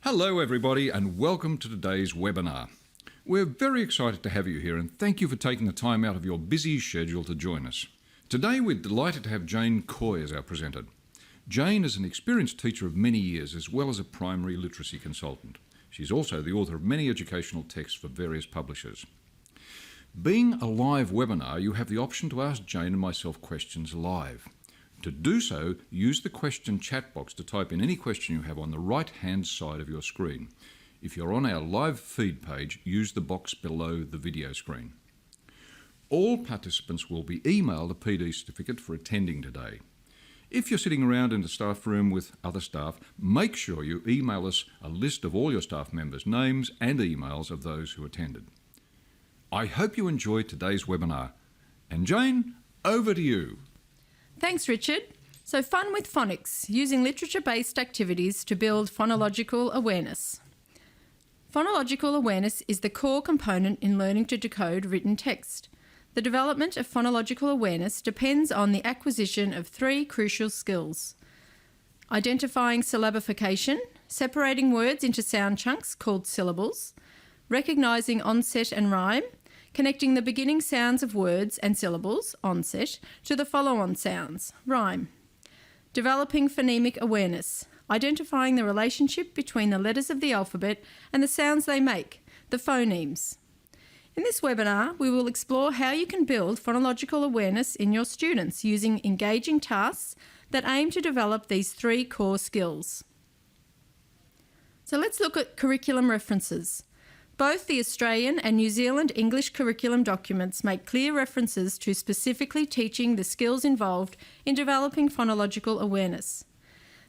Hello everybody and welcome to today's webinar. We're very excited to have you here and thank you for taking the time out of your busy schedule to join us. Today we're delighted to have Jane Coy as our presenter. Jane is an experienced teacher of many years as well as a primary literacy consultant. She's also the author of many educational texts for various publishers. Being a live webinar, you have the option to ask Jane and myself questions live. To do so, use the question chat box to type in any question you have on the right-hand side of your screen. If you're on our live feed page, use the box below the video screen. All participants will be emailed a PD certificate for attending today. If you're sitting around in the staff room with other staff, make sure you email us a list of all your staff members' names and emails of those who attended. I hope you enjoyed today's webinar. And Jane, over to you. Thanks, Richard. So fun with phonics, using literature-based activities to build phonological awareness. Phonological awareness is the core component in learning to decode written text. The development of phonological awareness depends on the acquisition of three crucial skills: identifying syllabification, separating words into sound chunks called syllables, recognizing onset and rime, connecting the beginning sounds of words and syllables, onset, to the follow-on sounds, rime. Developing phonemic awareness, identifying the relationship between the letters of the alphabet and the sounds they make, the phonemes. In this webinar, we will explore how you can build phonological awareness in your students using engaging tasks that aim to develop these three core skills. So let's look at curriculum references. Both the Australian and New Zealand English curriculum documents make clear references to specifically teaching the skills involved in developing phonological awareness.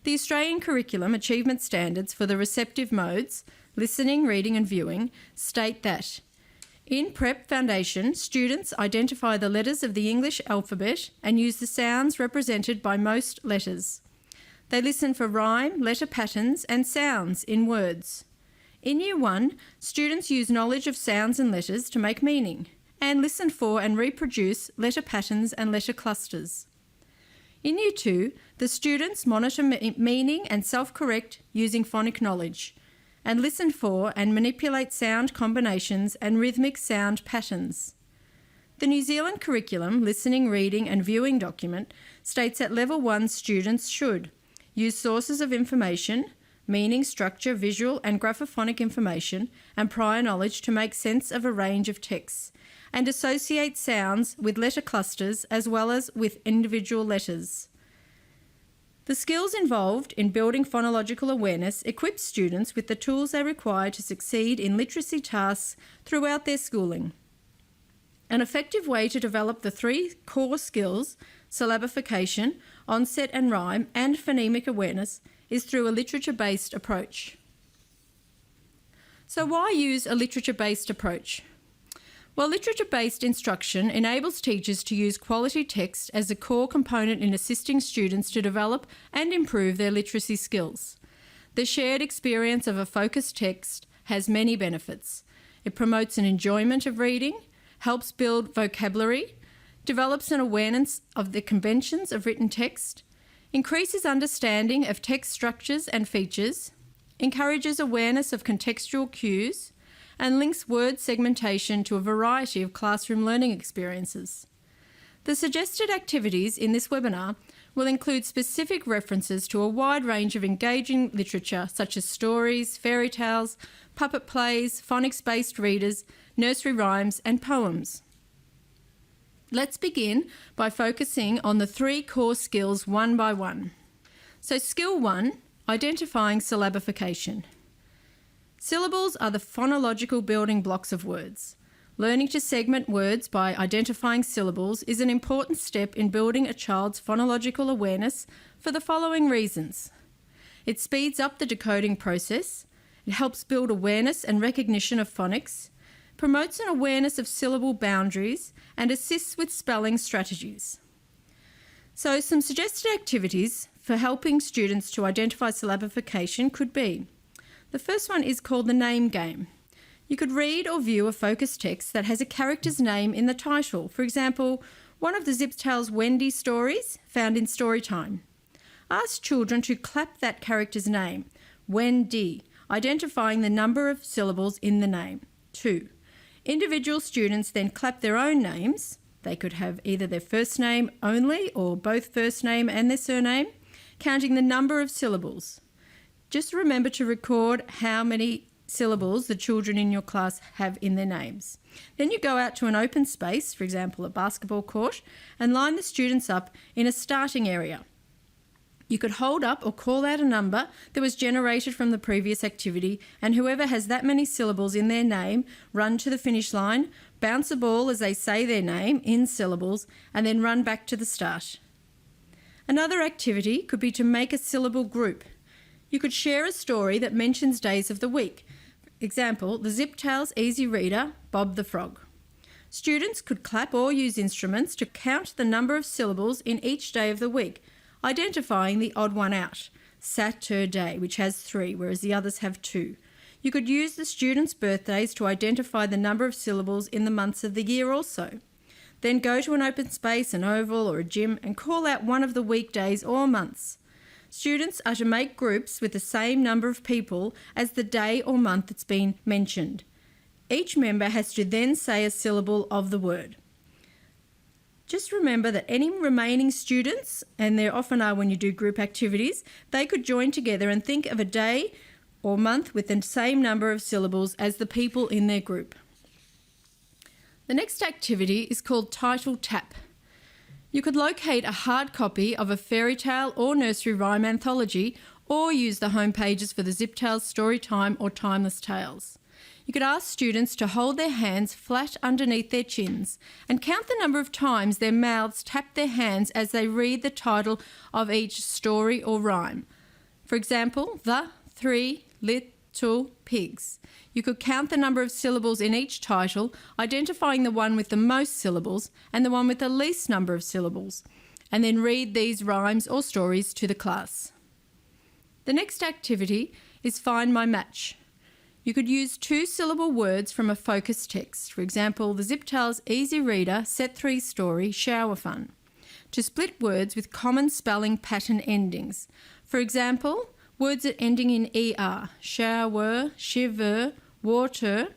The Australian curriculum achievement standards for the receptive modes, listening, reading and viewing, state that in Prep Foundation, students identify the letters of the English alphabet and use the sounds represented by most letters. They listen for rhyme, letter patterns and sounds in words. In Year 1, students use knowledge of sounds and letters to make meaning and listen for and reproduce letter patterns and letter clusters. In Year 2, the students monitor meaning and self-correct using phonic knowledge and listen for and manipulate sound combinations and rhythmic sound patterns. The New Zealand curriculum listening, reading and viewing document states that Level 1 students should use sources of information, meaning, structure, visual and graphophonic information and prior knowledge to make sense of a range of texts and associate sounds with letter clusters as well as with individual letters. The skills involved in building phonological awareness equip students with the tools they require to succeed in literacy tasks throughout their schooling. An effective way to develop the three core skills, syllabification, onset and rime, and phonemic awareness, is through a literature-based approach. So why use a literature-based approach? Well, literature-based instruction enables teachers to use quality text as a core component in assisting students to develop and improve their literacy skills. The shared experience of a focused text has many benefits. It promotes an enjoyment of reading, helps build vocabulary, develops an awareness of the conventions of written text, increases understanding of text structures and features, encourages awareness of contextual cues, and links word segmentation to a variety of classroom learning experiences. The suggested activities in this webinar will include specific references to a wide range of engaging literature such as stories, fairy tales, puppet plays, phonics-based readers, nursery rhymes, and poems. Let's begin by focusing on the three core skills one by one. So skill 1, identifying syllabification. Syllables are the phonological building blocks of words. Learning to segment words by identifying syllables is an important step in building a child's phonological awareness for the following reasons. It speeds up the decoding process, it helps build awareness and recognition of phonics, promotes an awareness of syllable boundaries, and assists with spelling strategies. So some suggested activities for helping students to identify syllabification could be: the first one is called the name game. You could read or view a focus text that has a character's name in the title. For example, one of the Ziptales Wendy stories found in Storytime. Ask children to clap that character's name, Wendy, identifying the number of syllables in the name. 2. Individual students then clap their own names. They could have either their first name only or both first name and their surname, counting the number of syllables. Just remember to record how many syllables the children in your class have in their names. Then you go out to an open space, for example a basketball court, and line the students up in a starting area. You could hold up or call out a number that was generated from the previous activity, and whoever has that many syllables in their name run to the finish line, bounce a ball as they say their name in syllables, and then run back to the start. Another activity could be to make a syllable group. You could share a story that mentions days of the week. Example, the Ziptales Easy Reader, Bob the Frog. Students could clap or use instruments to count the number of syllables in each day of the week, identifying the odd one out, Saturday, which has 3, whereas the others have 2. You could use the students' birthdays to identify the number of syllables in the months of the year also. Then go to an open space, an oval or a gym, and call out one of the weekdays or months. Students are to make groups with the same number of people as the day or month that's been mentioned. Each member has to then say a syllable of the word. Just remember that any remaining students, and there often are when you do group activities, they could join together and think of a day or month with the same number of syllables as the people in their group. The next activity is called Title Tap. You could locate a hard copy of a fairy tale or nursery rhyme anthology, or use the home pages for the Ziptales Storytime or Timeless Tales. You could ask students to hold their hands flat underneath their chins and count the number of times their mouths tap their hands as they read the title of each story or rhyme. For example, The 3 Little Pigs. You could count the number of syllables in each title, identifying the one with the most syllables and the one with the least number of syllables, and then read these rhymes or stories to the class. The next activity is Find My Match. You could use 2-syllable words from a focus text, for example, the Ziptales Easy Reader Set 3 story Shower Fun, to split words with common spelling pattern endings. For example, words ending in ER, shower, shiver, water,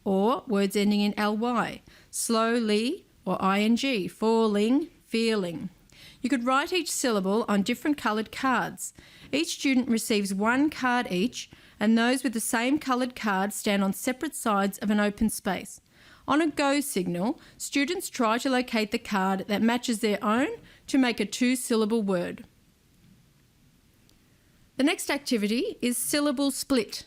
or words ending in LY, slowly or ING, falling, feeling. You could write each syllable on different coloured cards. Each student receives 1 card each, and those with the same coloured card stand on separate sides of an open space. On a go signal, students try to locate the card that matches their own to make a 2-syllable word. The next activity is Syllable Split.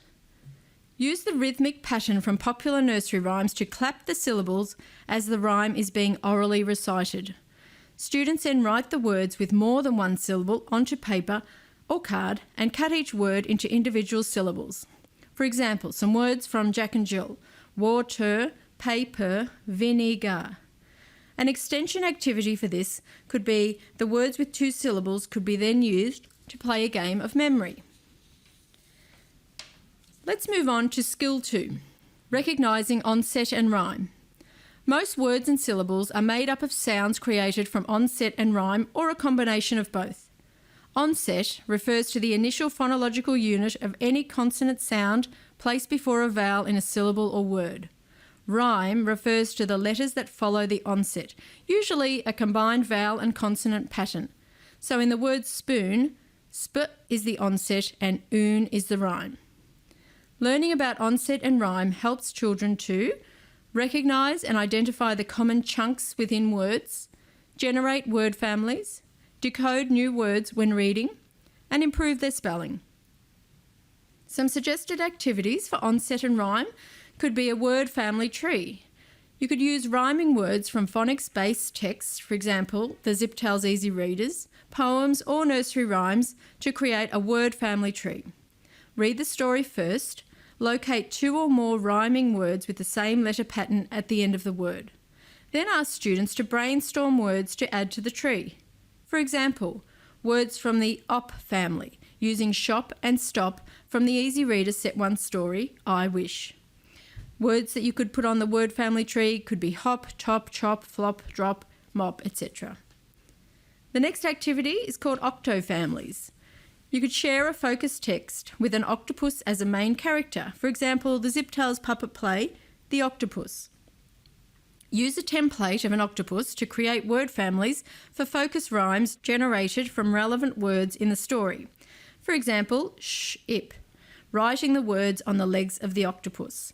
Use the rhythmic pattern from popular nursery rhymes to clap the syllables as the rhyme is being orally recited. Students then write the words with more than 1 syllable onto paper or card and cut each word into individual syllables. For example, some words from Jack and Jill: water, paper, vinegar. An extension activity for this could be the words with 2 syllables could be then used to play a game of memory. Let's move on to Skill 2, Recognising Onset and Rime. Most words and syllables are made up of sounds created from onset and rhyme, or a combination of both. Onset refers to the initial phonological unit of any consonant sound placed before a vowel in a syllable or word. Rhyme refers to the letters that follow the onset, usually a combined vowel and consonant pattern. So in the word spoon, sp is the onset and oon is the rhyme. Learning about onset and rhyme helps children to recognise and identify the common chunks within words, generate word families, decode new words when reading, and improve their spelling. Some suggested activities for onset and rhyme could be a word family tree. You could use rhyming words from phonics-based texts, for example, the Ziptales Easy Readers, poems or nursery rhymes, to create a word family tree. Read the story first, locate 2 or more rhyming words with the same letter pattern at the end of the word. Then ask students to brainstorm words to add to the tree. For example, words from the op family, using shop and stop from the Easy Reader Set 1 story, I Wish. Words that you could put on the word family tree could be hop, top, chop, flop, drop, mop, etc. The next activity is called octo families. You could share a focus text with an octopus as a main character. For example, the Ziptales puppet play, The Octopus. Use a template of an octopus to create word families for focus rhymes generated from relevant words in the story. For example, sh-ip, writing the words on the legs of the octopus.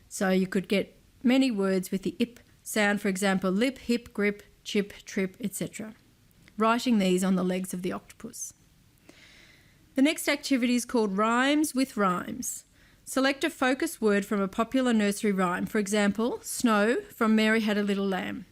So you could get many words with the ip sound, for example, lip, hip, grip, chip, trip, etc. Writing these on the legs of the octopus. The next activity is called Rhymes with Rhymes. Select a focus word from a popular nursery rhyme, for example, snow from Mary Had a Little Lamb.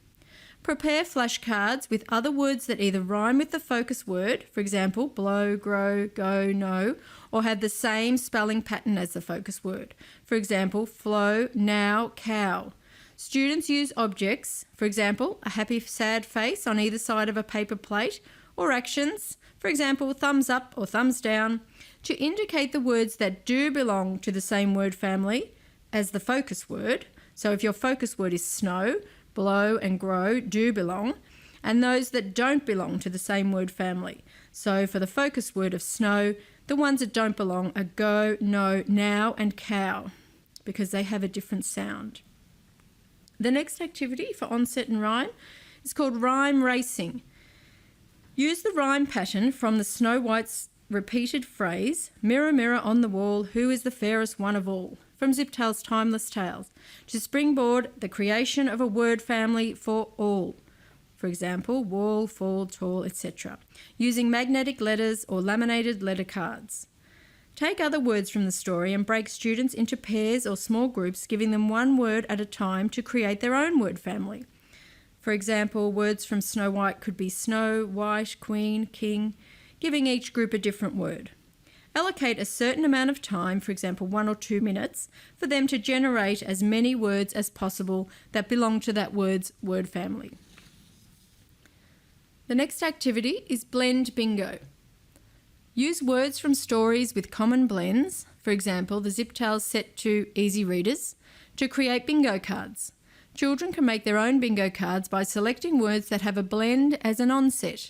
Prepare flashcards with other words that either rhyme with the focus word, for example, blow, grow, go, know, or have the same spelling pattern as the focus word. For example, flow, now, cow. Students use objects, for example, a happy, sad face on either side of a paper plate, or actions, for example, thumbs up or thumbs down, to indicate the words that do belong to the same word family as the focus word. So if your focus word is snow, blow and grow do belong, and those that don't belong to the same word family. So for the focus word of snow, the ones that don't belong are go, no, now and cow, because they have a different sound. The next activity for Onset and Rime is called Rhyme Racing. Use the rhyme pattern from the Snow White's repeated phrase, mirror, mirror on the wall, who is the fairest one of all, from Ziptales' Timeless Tales, to springboard the creation of a word family for all. For example, wall, fall, tall, etc., using magnetic letters or laminated letter cards. Take other words from the story and break students into pairs or small groups, giving them one word at a time to create their own word family. For example, words from Snow White could be snow, white, queen, king, giving each group a different word. Allocate a certain amount of time, for example 1 or 2 minutes, for them to generate as many words as possible that belong to that word's word family. The next activity is Blend Bingo. Use words from stories with common blends, for example the Ziptales set to easy readers, to create bingo cards. Children can make their own bingo cards by selecting words that have a blend as an onset.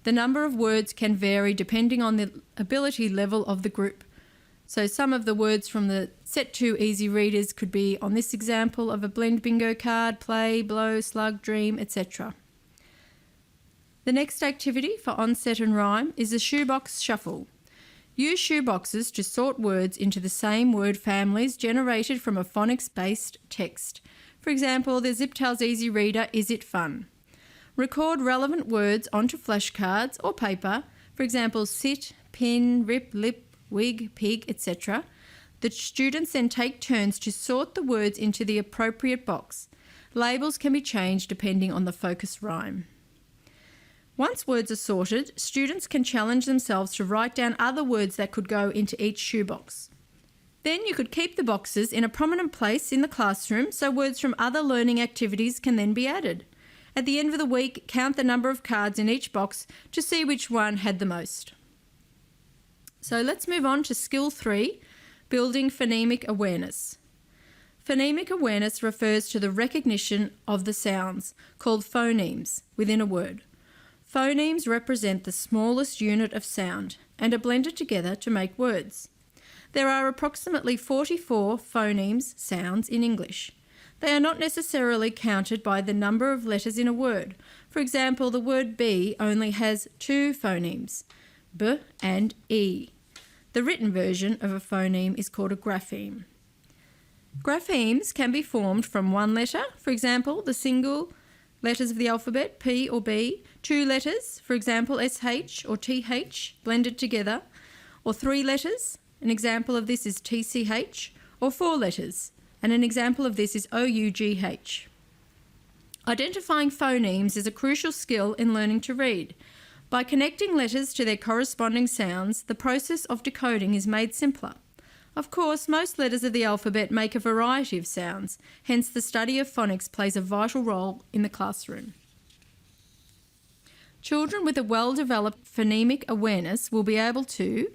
The number of words can vary depending on the ability level of the group. So some of the words from the set to easy readers could be on this example of a blend bingo card, play, blow, slug, dream, etc. The next activity for Onset and Rime is the Shoebox Shuffle. Use shoeboxes to sort words into the same word families generated from a phonics-based text. For example, the Ziptales Easy Reader, Is It Fun? Record relevant words onto flashcards or paper, for example, sit, pin, rip, lip, wig, pig, etc. The students then take turns to sort the words into the appropriate box. Labels can be changed depending on the focus rhyme. Once words are sorted, students can challenge themselves to write down other words that could go into each shoebox. Then you could keep the boxes in a prominent place in the classroom so words from other learning activities can then be added. At the end of the week, count the number of cards in each box to see which one had the most. So let's move on to Skill 3, Building Phonemic Awareness. Phonemic awareness refers to the recognition of the sounds, called phonemes, within a word. Phonemes represent the smallest unit of sound and are blended together to make words. There are approximately 44 phonemes, sounds, in English. They are not necessarily counted by the number of letters in a word. For example, the word be only has 2 phonemes, b and e. The written version of a phoneme is called a grapheme. Graphemes can be formed from one letter, for example, the single letters of the alphabet, P or B, 2 letters, for example, SH or TH, blended together, or 3 letters, an example of this is TCH, or 4 letters, and an example of this is OUGH. Identifying phonemes is a crucial skill in learning to read. By connecting letters to their corresponding sounds, the process of decoding is made simpler. Of course, most letters of the alphabet make a variety of sounds, hence the study of phonics plays a vital role in the classroom. Children with a well-developed phonemic awareness will be able to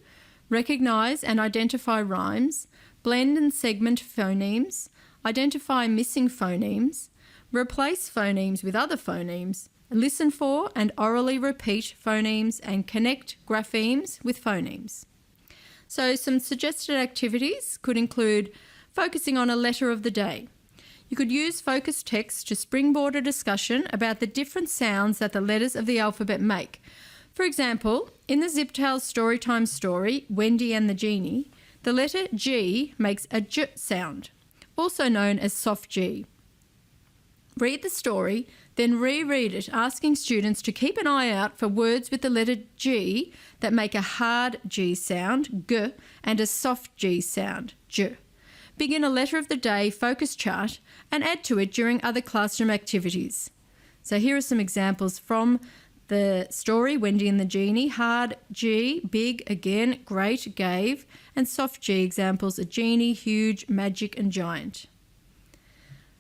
recognise and identify rhymes, blend and segment phonemes, identify missing phonemes, replace phonemes with other phonemes, listen for and orally repeat phonemes, and connect graphemes with phonemes. So some suggested activities could include focusing on a letter of the day. You could use focus text to springboard a discussion about the different sounds that the letters of the alphabet make. For example, in the Ziptales Storytime story, Wendy and the Genie, the letter G makes a J sound, also known as soft G. Read the story, then reread it, asking students to keep an eye out for words with the letter G that make a hard G sound, G, and a soft G sound, J. Begin a letter of the day focus chart and add to it during other classroom activities. So here are some examples from the story, Wendy and the Genie. Hard G, big, again, great, gave, and soft G examples are genie, huge, magic, and giant.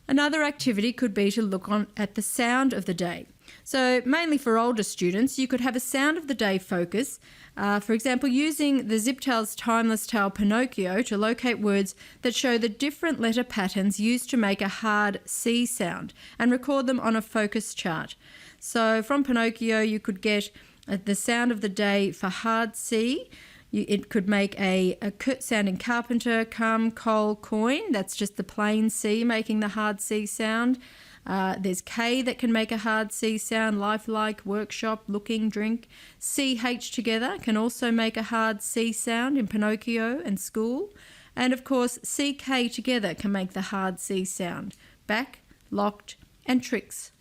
Another activity could be to look at the sound of the day. So mainly for older students, you could have a sound of the day focus, for example, using the Ziptales timeless tale Pinocchio to locate words that show the different letter patterns used to make a hard C sound and record them on a focus chart. So from Pinocchio, you could get the sound of the day for hard C. It could make a sounding carpenter, come, coal, coin. That's just the plain C making the hard C sound. There's K that can make a hard C sound, lifelike, workshop, looking, drink. CH together can also make a hard C sound in Pinocchio and school. And of course, CK together can make the hard C sound, back, locked, and tricks.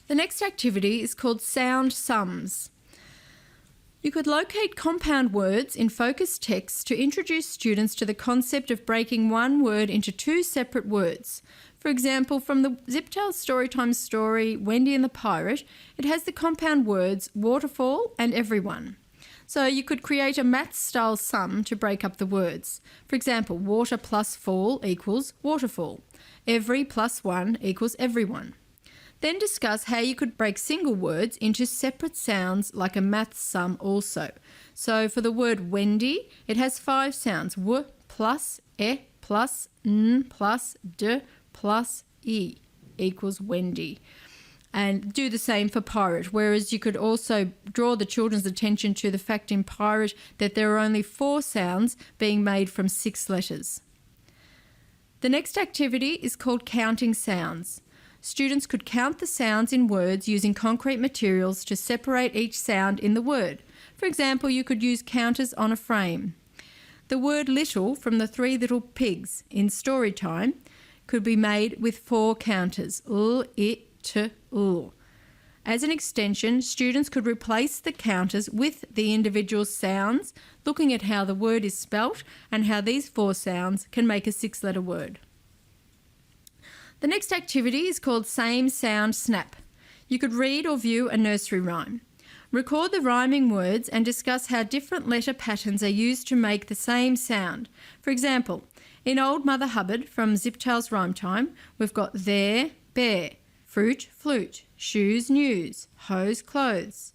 The next activity is called sound sums. You could locate compound words in focus text to introduce students to the concept of breaking one word into two separate words. For example, from the Ziptales Storytime story, Wendy and the Pirate, it has the compound words waterfall and everyone. So you could create a maths-style sum to break up the words. For example, water plus fall equals waterfall. Every plus one equals everyone. Then discuss how you could break single words into separate sounds like a maths sum also. So for the word Wendy, it has 5 sounds. W plus E plus N plus D plus E equals Wendy. And do the same for pirate, whereas you could also draw the children's attention to the fact in pirate that there are only 4 sounds being made from 6 letters. The next activity is called counting sounds. Students could count the sounds in words using concrete materials to separate each sound in the word. For example, you could use counters on a frame. The word little from the 3 Little Pigs in Storytime could be made with 4 counters, l, it, t, l. As an extension, students could replace the counters with the individual sounds, looking at how the word is spelt and how these 4 sounds can make a 6-letter word. The next activity is called Same Sound Snap. You could read or view a nursery rhyme. Record the rhyming words and discuss how different letter patterns are used to make the same sound. For example, in Old Mother Hubbard from Ziptales Rhyme Time, we've got there, bear, fruit, flute, shoes, news, hose, clothes.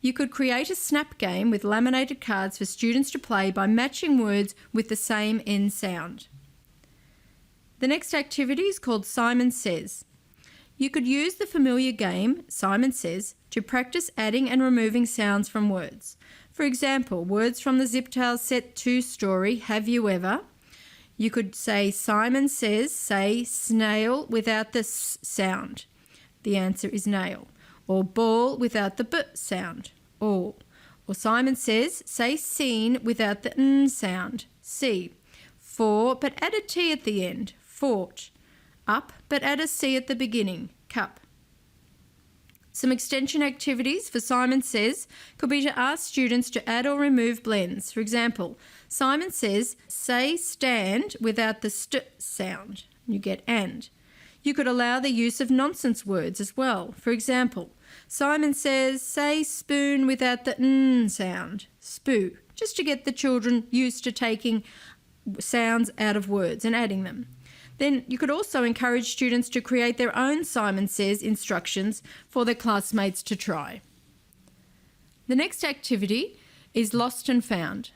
You could create a snap game with laminated cards for students to play by matching words with the same end sound. The next activity is called Simon Says. You could use the familiar game, Simon Says, to practice adding and removing sounds from words. For example, words from the Ziptales Set 2 story, Have You Ever? You could say Simon Says, say snail without the s sound. The answer is nail. Or ball without the b sound, all. Or Simon Says, say seen without the n sound, see. For, but add a t at the end, fort. Up, but add a C at the beginning, cup. Some extension activities for Simon Says could be to ask students to add or remove blends. For example, Simon Says, say stand without the st sound. You get and. You could allow the use of nonsense words as well. For example, Simon Says, say spoon without the n sound, spoo, just to get the children used to taking sounds out of words and adding them. Then you could also encourage students to create their own Simon Says instructions for their classmates to try. The next activity is Lost and Found.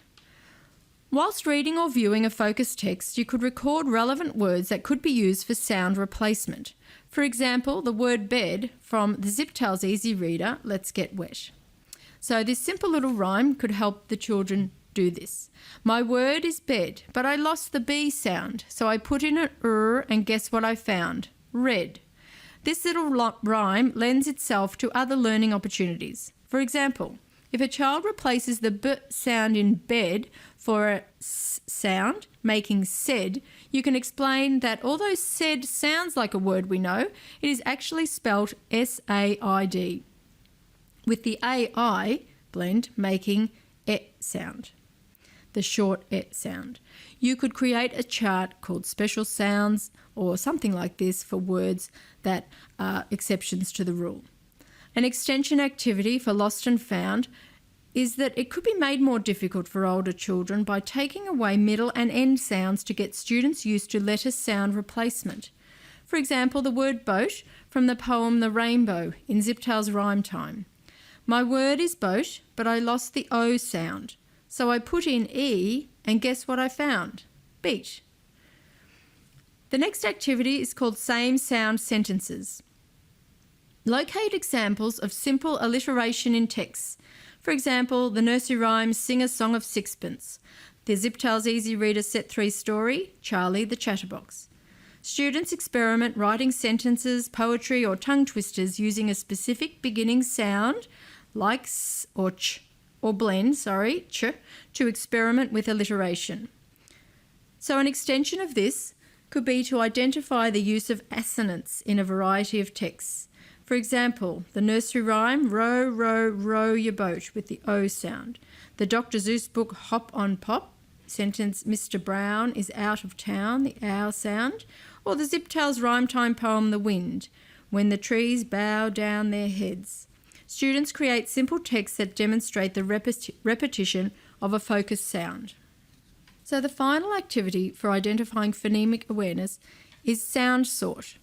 Whilst reading or viewing a focused text, you could record relevant words that could be used for sound replacement. For example, the word bed from the Ziptales Easy Reader, Let's Get Wet. So this simple little rhyme could help the children do this. My word is bed, but I lost the B sound, so I put in an and guess what I found? Red. This little rhyme lends itself to other learning opportunities. For example, if a child replaces the B sound in bed for a S sound, making said, you can explain that although said sounds like a word we know, it is actually spelt S-A-I-D, with the A-I blend making E sound, the short E sound. You could create a chart called special sounds or something like this for words that are exceptions to the rule. An extension activity for lost and found is that it could be made more difficult for older children by taking away middle and end sounds to get students used to letter sound replacement. For example, the word boat from the poem The Rainbow in Ziptales Rhyme Time. My word is boat, but I lost the O sound, so I put in E and guess what I found? Beach. The next activity is called Same Sound Sentences. Locate examples of simple alliteration in texts. For example, the nursery rhyme Sing a Song of Sixpence, the Ziptales Easy Reader Set 3 story, Charlie the Chatterbox. Students experiment writing sentences, poetry or tongue twisters using a specific beginning sound like s or ch, or blend, ch, to experiment with alliteration. So an extension of this could be to identify the use of assonance in a variety of texts. For example, the nursery rhyme, row, row, row your boat with the O sound. The Dr. Seuss book, Hop on Pop, sentence, Mr. Brown is out of town, the owl sound. Or the Ziptales Rhyme Time poem, The Wind, when the trees bow down their heads. Students create simple texts that demonstrate the repetition of a focused sound. So the final activity for identifying phonemic awareness is sound sort.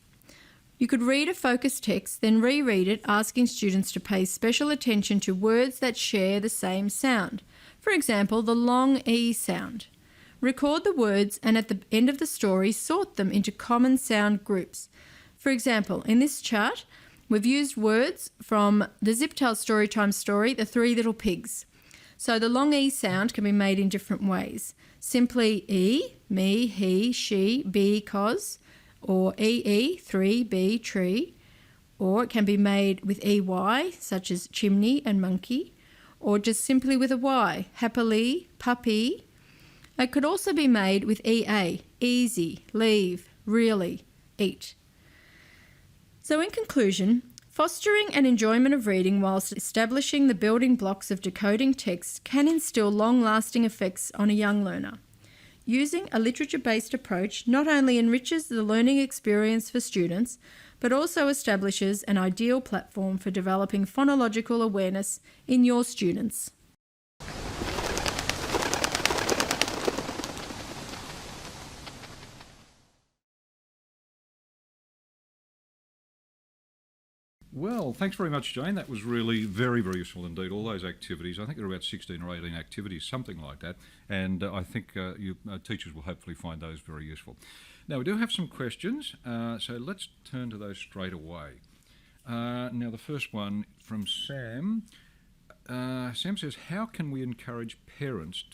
You could read a focused text, then reread it, asking students to pay special attention to words that share the same sound. For example, the long E sound. Record the words and at the end of the story, sort them into common sound groups. For example, in this chart, we've used words from the Ziptales Storytime story, The Three Little Pigs. So the long E sound can be made in different ways. Simply E, me, he, she, because, or EE, 3B, tree, or it can be made with EY, such as chimney and monkey, or just simply with a Y, happily, puppy. It could also be made with EA, easy, leave, really, eat. So in conclusion, fostering an enjoyment of reading whilst establishing the building blocks of decoding text can instill long-lasting effects on a young learner. Using a literature-based approach not only enriches the learning experience for students, but also establishes an ideal platform for developing phonological awareness in your students. Well, thanks very much, Jane. That was really very, very useful indeed. All those activities, I think there are about 16 or 18 activities, something like that. And I think you teachers will hopefully find those very useful. Now, we do have some questions, so let's turn to those straight away. Now, the first one from Sam. Sam says, how can we encourage parents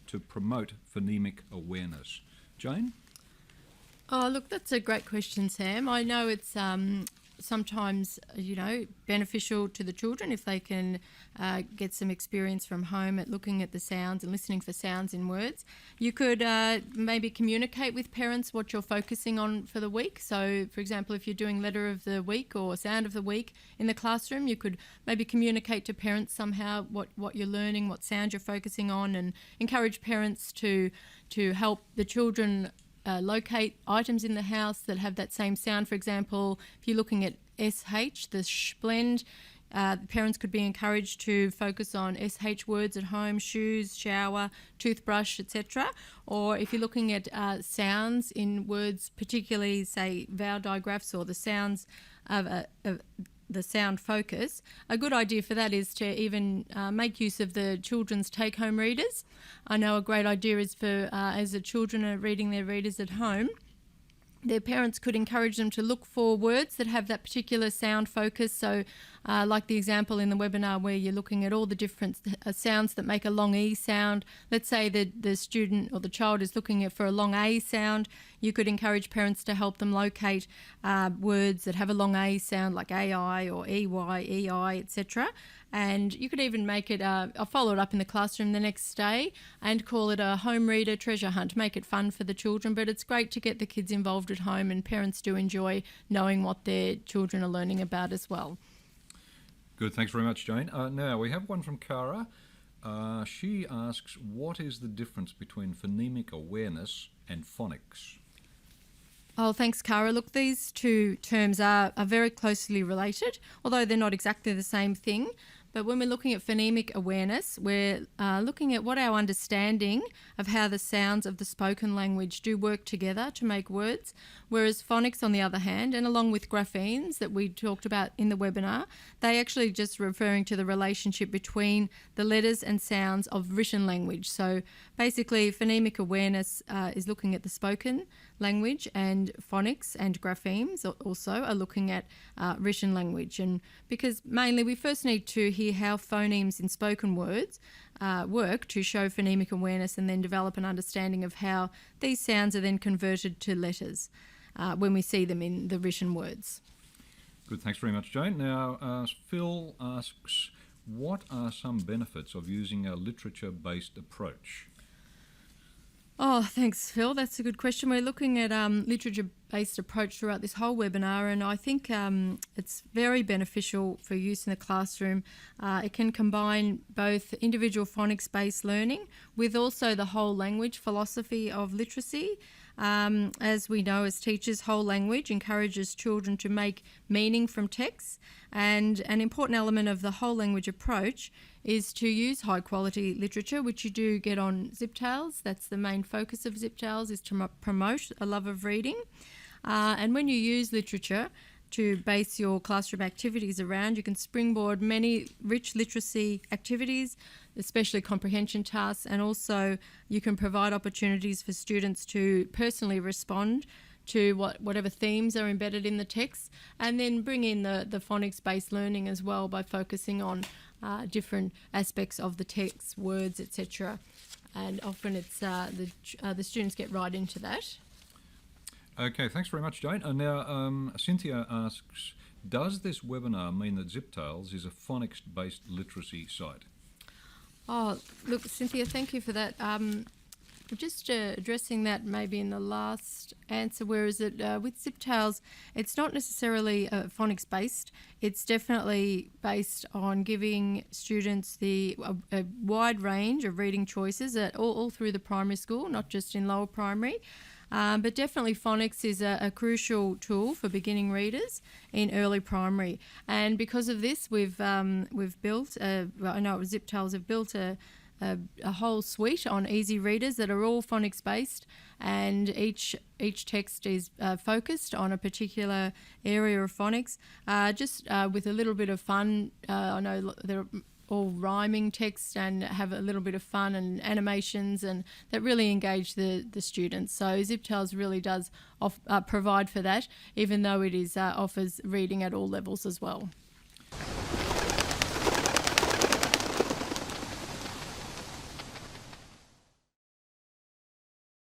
to promote phonemic awareness? Jane? Oh, look, that's a great question, Sam. I know it's sometimes, beneficial to the children if they can get some experience from home at looking at the sounds and listening for sounds in words. You could maybe communicate with parents what you're focusing on for the week. So, for example, if you're doing letter of the week or sound of the week in the classroom, you could maybe communicate to parents somehow what you're learning, what sound you're focusing on, and encourage parents to help the children locate items in the house that have that same sound. For example, if you're looking at SH, the sh blend, parents could be encouraged to focus on SH words at home, shoes, shower, toothbrush, etc. Or if you're looking at sounds in words, particularly, say, vowel digraphs or the sounds of the sound focus, a good idea for that is to even make use of the children's take-home readers. I know a great idea is for, as the children are reading their readers at home, their parents could encourage them to look for words that have that particular sound focus. So like the example in the webinar where you're looking at all the different sounds that make a long E sound. Let's say that the student or the child is looking for a long A sound. You could encourage parents to help them locate words that have a long A sound like AI or EY, EI, etc. And you could even make it, I'll follow it up in the classroom the next day and call it a home reader treasure hunt. Make it fun for the children, but it's great to get the kids involved at home, and parents do enjoy knowing what their children are learning about as well. Good, thanks very much, Jane. Now, we have one from Cara. She asks, what is the difference between phonemic awareness and phonics? Oh, thanks, Cara. Look, these two terms are very closely related, although they're not exactly the same thing. But when we're looking at phonemic awareness, we're looking at what our understanding of how the sounds of the spoken language do work together to make words, whereas phonics, on the other hand, and along with graphemes that we talked about in the webinar, they actually just referring to the relationship between the letters and sounds of written language. So basically, phonemic awareness is looking at the spoken language, and phonics and graphemes also are looking at written language. And because mainly we first need to hear how phonemes in spoken words work to show phonemic awareness, and then develop an understanding of how these sounds are then converted to letters when we see them in the written words. Good, thanks very much, Jane. Now, Phil asks, what are some benefits of using a literature-based approach? Oh, thanks, Phil. That's a good question. We're looking at literature-based approach throughout this whole webinar, and I think it's very beneficial for use in the classroom. It can combine both individual phonics-based learning with also the whole language philosophy of literacy. As we know as teachers, whole language encourages children to make meaning from texts, and an important element of the whole language approach is to use high quality literature, which you do get on Ziptales. That's the main focus of Ziptales, is to promote a love of reading. And when you use literature to base your classroom activities around, you can springboard many rich literacy activities, especially comprehension tasks, and also you can provide opportunities for students to personally respond to whatever themes are embedded in the text, and then bring in the phonics-based learning as well by focusing on different aspects of the text, words, etc. And often it's the students get right into that. Okay, thanks very much, Jane. And now Cynthia asks, does this webinar mean that Ziptales is a phonics-based literacy site? Oh, look, Cynthia, thank you for that. Just addressing that maybe in the last answer, whereas with Ziptales, it's not necessarily phonics based. It's definitely based on giving students a wide range of reading choices all through the primary school, not just in lower primary. But definitely phonics is a crucial tool for beginning readers in early primary. And because of this, we've built, I know Ziptales have built a whole suite on easy readers that are all phonics based, and each text is focused on a particular area of phonics, just with a little bit of fun. I know they're all rhyming text and have a little bit of fun and animations, and that really engage the students. So Ziptales really does provide for that, even though it is offers reading at all levels as well.